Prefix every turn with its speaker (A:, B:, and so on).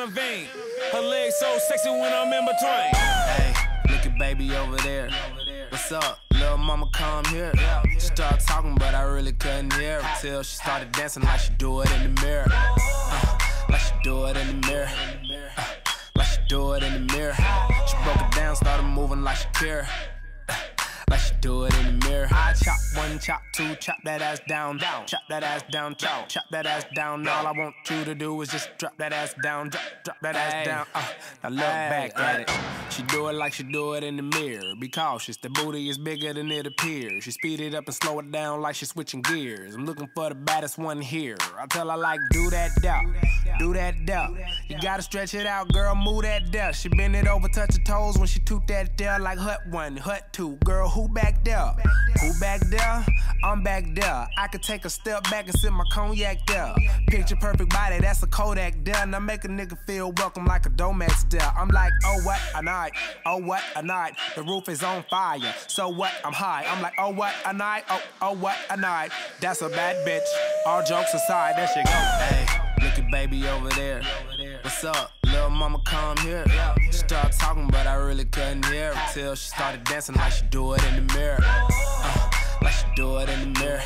A: her vein. Her legs so sexy when I'm in between.
B: Hey, look at baby over there. What's up? Little mama, come here. She started talking, but I really couldn't hear her till she started dancing like she do it in the mirror. Like she do it in the mirror. Like she do it in the mirror. She broke it down, started moving like she care. Like she do it in the mirror. I chop one, chop two, chop that ass down, chop that ass down, chop that ass down. All I want you to do is just drop that ass down, drop that ass down. Now look back at it. She do it like she do it in the mirror. Be cautious, the booty is bigger than it appears. She speed it up and slow it down like she's switching gears. I'm looking for the baddest one here. I tell her like, do that down, do that down. You gotta stretch it out, girl, move that down. She bend it over, touch her toes when she toot that down like hut one, hut two. Girl, who back there? Who back there? I'm back there. I could take a step back and sip my cognac there. Picture perfect body, that's a Kodak there. Now make a nigga feel welcome like a Domex there. I'm like, oh what a night, oh what a night. The roof is on fire, so what, I'm high. I'm like, oh what a night, oh what a night. That's a bad bitch, all jokes aside, there she go. Hey, look at baby over there. What's up? Little mama, come here. She started talking, but I really couldn't hear her till she started dancing like she do it in the mirror. Like she do it in the mirror.